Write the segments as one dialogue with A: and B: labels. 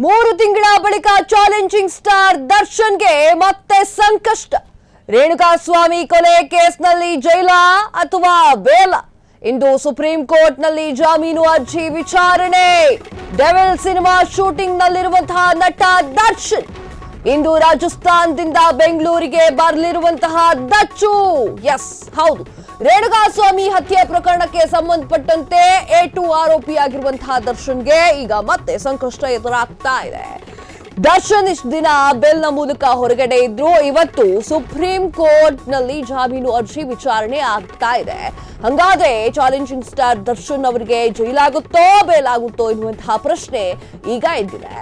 A: 3 ತಿಂಗಳ ಬಳಿಕ challenging star ದರ್ಶನ್ಗೆ ಮತ್ತೆ ಸಂಕಷ್ಟ. ರೇಣುಕಾಸ್ವಾಮಿ ಕೊಲೆ ಕೇಸ್ನಲ್ಲಿ ಜೈಲ ಅಥವಾ ಬೇಲ? ಇಂದು ಸುಪ್ರೀಂ ಕೋರ್ಟ್ನಲ್ಲಿ ಜಾಮೀನು ಅರ್ಜಿ ವಿಚಾರಣೆ. ಡೆವಿಲ್ ಸಿನಿಮಾ ಶೂಟಿಂಗ್ ನಲ್ಲಿರುವಂತಹ ನಟ ದರ್ಶನ್ ಇಂದು ರಾಜಸ್ಥಾನದಿಂದ ಬೆಂಗಳೂರಿಗೆ ಬರಲಿರುವಂತಹ ದಚ್ಚು. ಎಸ್, ಹೌದು, ರೇಣುಕಾಸ್ವಾಮಿ ಹತ್ಯೆ ಪ್ರಕರಣಕ್ಕೆ ಸಂಬಂಧಪಟ್ಟಂತೆ A2 ಆರೋಪಿಯಾಗಿರುವಂತಹ ದರ್ಶನ್ಗೆ ಈಗ ಮತ್ತೆ ಸಂಕಷ್ಟ ಎದುರಾಗ್ತಾ ಇದೆ. ದರ್ಶನ್ ಇಷ್ಟು ದಿನ ಬೇಲ್ನ ಮೂಲಕ ಹೊರಗಡೆ ಇದ್ರು. ಇವತ್ತು ಸುಪ್ರೀಂ ಕೋರ್ಟ್ ನಲ್ಲಿ ಜಾಮೀನು ಅರ್ಜಿ ವಿಚಾರಣೆ ಆಗ್ತಾ ಇದೆ. ಹಂಗಾದ್ರೆ ಚಾಲೆಂಜಿಂಗ್ ಸ್ಟಾರ್ ದರ್ಶನ್ ಅವರಿಗೆ ಜೈಲಾಗುತ್ತೋ ಬೇಲಾಗುತ್ತೋ ಎನ್ನುವಂತಹ ಪ್ರಶ್ನೆ ಈಗ ಎದ್ದಿದೆ.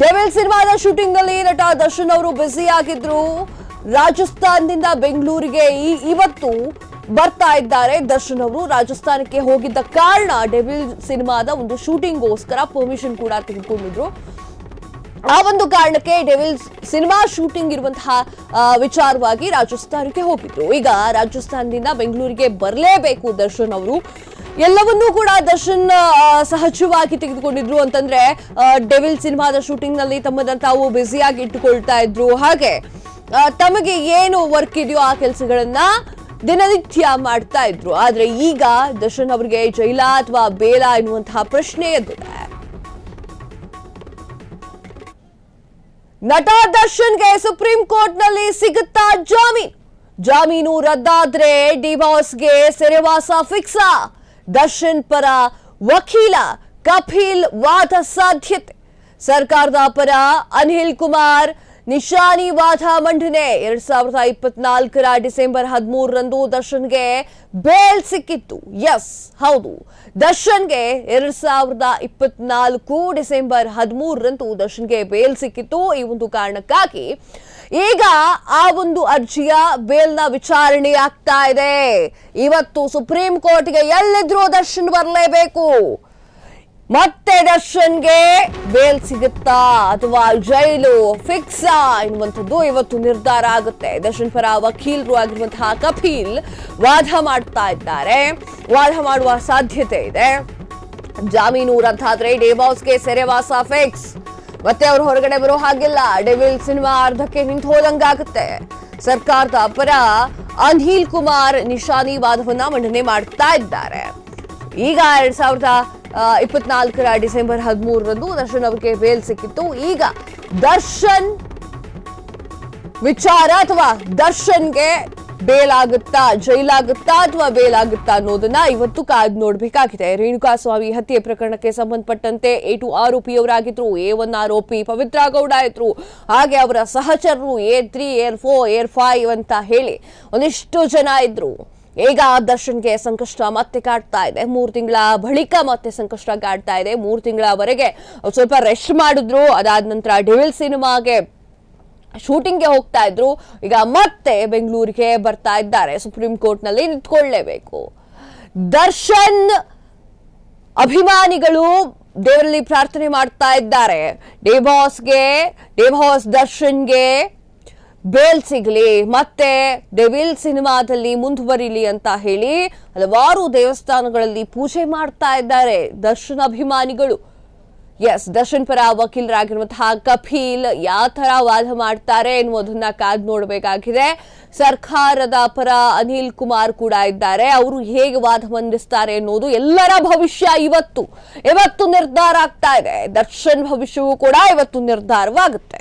A: ಡೆವಿಲ್ ಸಿನಿಮಾದ ಶೂಟಿಂಗ್ ನಲ್ಲಿ ನಟ ದರ್ಶನ್ ಅವರು ಬ್ಯುಸಿ ಆಗಿದ್ರು. ರಾಜಸ್ಥಾನದಿಂದ ಬೆಂಗಳೂರಿಗೆ ಇವತ್ತು ಬರ್ತಾ ಇದ್ದಾರೆ. ದರ್ಶನ್ ಅವರು ರಾಜಸ್ಥಾನಕ್ಕೆ ಹೋಗಿದ್ದ ಕಾರಣ ಡೆವಿಲ್ ಸಿನಿಮಾದ ಒಂದು ಶೂಟಿಂಗ್ಗೋಸ್ಕರ ಪರ್ಮಿಷನ್ ಕೂಡ ತೆಗೆದುಕೊಂಡಿದ್ರು. ಆ ಒಂದು ಕಾರಣಕ್ಕೆ ಡೆವಿಲ್ ಸಿನಿಮಾ ಶೂಟಿಂಗ್ ಇರುವಂತಹ ವಿಚಾರವಾಗಿ ರಾಜಸ್ಥಾನಕ್ಕೆ ಹೋಗಿದ್ರು. ಈಗ ರಾಜಸ್ಥಾನದಿಂದ ಬೆಂಗಳೂರಿಗೆ ಬರಲೇಬೇಕು ದರ್ಶನ್ ಅವರು. ಎಲ್ಲವನ್ನೂ ಕೂಡ ದರ್ಶನ್ ಸಹಜವಾಗಿ ತೆಗೆದುಕೊಂಡಿದ್ರು. ಅಂತಂದ್ರೆ ಡೆವಿಲ್ ಸಿನಿಮಾದ ಶೂಟಿಂಗ್ ನಲ್ಲಿ ತಮ್ಮನ್ನ ತಾವು ಬ್ಯುಸಿಯಾಗಿ ಇಟ್ಟುಕೊಳ್ತಾ ಇದ್ರು. ಹಾಗೆ ತಮಗೆ ಏನು ವರ್ಕ್ ಇದೆಯೋ ಆ ಕೆಲಸಗಳನ್ನ ದಿನನಿತ್ಯ ಮಾಡ್ತಾ ಇದ್ರು. ಆದ್ರೆ ಈಗ ದರ್ಶನ್ ಅವರಿಗೆ ಜೈಲ ಅಥವಾ ಬೇಲ ಎನ್ನುವಂತಹ ಪ್ರಶ್ನೆ ಎದ್ದಿದೆ. ನಟ ದರ್ಶನ್ಗೆ ಸುಪ್ರೀಂ ಕೋರ್ಟ್ ನಲ್ಲಿ ಸಿಗುತ್ತಾ ಜಾಮೀನು ರದ್ದಾದ್ರೆ ಡಿವೋರ್ಸ್ಗೆ ಸೆರೆವಾಸ ಫಿಕ್ಸಾ? ದರ್ಶನ್ ಪರ ವಕೀಲ ಕಪಿಲ್ ವಾದ ಸಾಧ್ಯತೆ. ಸರ್ಕಾರದ ಪರ ಅನಿಲ್ ಕುಮಾರ್ ನಿಶಾನಿ ವಾದ ಮಂಡನೆ. 2024ರ ಡಿಸೆಂಬರ್ 13ರಂದು ದರ್ಶನ್ಗೆ ಬೇಲ್ ಸಿಕ್ಕಿತ್ತು. ಎಸ್, ಹೌದು, ದರ್ಶನ್ಗೆ 2024 ಡಿಸೆಂಬರ್ 13ರಂದು ದರ್ಶನ್ಗೆ ಬೇಲ್ ಸಿಕ್ಕಿತ್ತು. ಈ ಒಂದು ಕಾರಣಕ್ಕಾಗಿ ಈಗ ಆ ಒಂದು ಅರ್ಜಿಯ ಬೇಲ್ನ ವಿಚಾರಣೆ ಆಗ್ತಾ ಇದೆ. ಇವತ್ತು ಸುಪ್ರೀಂ ಕೋರ್ಟ್ಗೆ ಎಲ್ಲಿದ್ರೂ ದರ್ಶನ್ ಬರಲೇಬೇಕು. ಮತ್ತೆ ದರ್ಶನ್ಗೆ ಬೇಲ್ ಸಿಗುತ್ತಾ ಅಥವಾ ಜೈಲು ಫಿಕ್ಸಾ ಎನ್ನುವಂಥದ್ದು ಇವತ್ತು ನಿರ್ಧಾರ ಆಗುತ್ತೆ. ದರ್ಶನ್ ಪರ ವಕೀಲರು ಆಗಿರುವಂತಹ ಕಪಿಲ್ ವಾದ ಮಾಡ್ತಾ ಇದ್ದಾರೆ. ವಾದ ಮಾಡುವ ಸಾಧ್ಯತೆ ಇದೆ. ಜಾಮೀನು ರದ್ದಾದ್ರೆ ಡಿವೋರ್ಸ್ಗೆ ಸೆರೆವಾಸ ಫಿಕ್ಸ್. ಮತ್ತೆ ಅವರು ಹೊರಗಡೆ ಬರೋ ಹಾಗಿಲ್ಲ. ಡೆವಿಲ್ ಸಿನಿಮಾ ಅರ್ಧಕ್ಕೆ ನಿಂತು ಹೋದಂಗಾಗುತ್ತೆ. ಸರ್ಕಾರದ ಪರ ಅನಿಲ್ ಕುಮಾರ್ ನಿಶಾನಿ ವಾದವನ್ನ ಮಂಡನೆ ಮಾಡ್ತಾ ಇದ್ದಾರೆ. ಈಗ 2024ರ ಡಿಸೆಂಬರ್ 13ರಂದು ದರ್ಶನ್ ಅವರಿಗೆ ಬೇಲ್ ಸಿಕ್ಕಿತ್ತು. ಈಗ ದರ್ಶನ್ ವಿಚಾರ ಅಥವಾ ದರ್ಶನ್ಗೆ ಬೇಲಾಗುತ್ತಾ, ಜೈಲಾಗುತ್ತಾ ಅಥವಾ ಬೇಲಾಗುತ್ತಾ ಅನ್ನೋದನ್ನ ಇವತ್ತು ಕಾದು ನೋಡ್ಬೇಕಾಗಿದೆ. ರೇಣುಕಾಸ್ವಾಮಿ ಹತ್ಯೆ ಪ್ರಕರಣಕ್ಕೆ ಸಂಬಂಧಪಟ್ಟಂತೆ A2 ಆರೋಪಿಯವರಾಗಿದ್ರು. A1 ಆರೋಪಿ ಪವಿತ್ರ ಗೌಡ ಇದ್ರು. ಹಾಗೆ ಅವರ ಸಹಚರರು A3, A4, A5 ಅಂತ ಹೇಳಿ ಒಂದಿಷ್ಟು ಜನ ಇದ್ರು. ಈಗ ದರ್ಶನ್ಗೆ ಸಂಕಷ್ಟ ಮತ್ತೆ ಕಾಡ್ತಾ ಇದೆ. 3 ತಿಂಗಳ ಬಳಿಕ ಮತ್ತೆ ಸಂಕಷ್ಟ ಕಾಡ್ತಾ ಇದೆ. 3 ತಿಂಗಳವರೆಗೆ ಸ್ವಲ್ಪ ರೆಸ್ಟ್ ಮಾಡಿದ್ರು. ಅದಾದ ನಂತರ ಡೆವಿಲ್ ಸಿನಿಮಾಗೆ ಶೂಟಿಂಗ್ಗೆ ಹೋಗ್ತಾ ಇದ್ರು. ಈಗ ಮತ್ತೆ ಬೆಂಗಳೂರಿಗೆ ಬರ್ತಾ ಇದ್ದಾರೆ. ಸುಪ್ರೀಂ ಕೋರ್ಟ್ ನಲ್ಲಿ ನಿಂತ್ಕೊಳ್ಳೇಬೇಕು. ದರ್ಶನ್ ಅಭಿಮಾನಿಗಳು ದೇವರಲ್ಲಿ ಪ್ರಾರ್ಥನೆ ಮಾಡ್ತಾ ಇದ್ದಾರೆ. ಡಿವೋರ್ಸ್ ದರ್ಶನ್ಗೆ ಬೇಲ್ ಸಿಗಲಿ, ಮತ್ತೆ ಡೆವಿಲ್ ಸಿನಿಮಾದಲ್ಲಿ ಮುಂದುವರಿಲಿ ಅಂತ ಹೇಳಿ ಹಲವಾರು ದೇವಸ್ಥಾನಗಳಲ್ಲಿ ಪೂಜೆ ಮಾಡ್ತಾ ಇದ್ದಾರೆ ದರ್ಶನ್ ಅಭಿಮಾನಿಗಳು. ಎಸ್, ದರ್ಶನ್ ಪರ ವಕೀಲರಾಗಿರುವಂತಹ ಕಪಿಲ್ ಯಾವ ತರ ವಾದ ಮಾಡ್ತಾರೆ ಎನ್ನುವುದನ್ನ ಕಾದು ನೋಡಬೇಕಾಗಿದೆ. ಸರ್ಕಾರದ ಪರ ಅನಿಲ್ ಕುಮಾರ್ ಕೂಡ ಇದ್ದಾರೆ. ಅವರು ಹೇಗೆ ವಾದ ಮಂಡಿಸ್ತಾರೆ ಅನ್ನೋದು ಎಲ್ಲರ ಭವಿಷ್ಯ ಇವತ್ತು ನಿರ್ಧಾರ ಆಗ್ತಾ ಇದೆ. ದರ್ಶನ್ ಭವಿಷ್ಯವೂ ಕೂಡ ಇವತ್ತು ನಿರ್ಧಾರವಾಗುತ್ತೆ.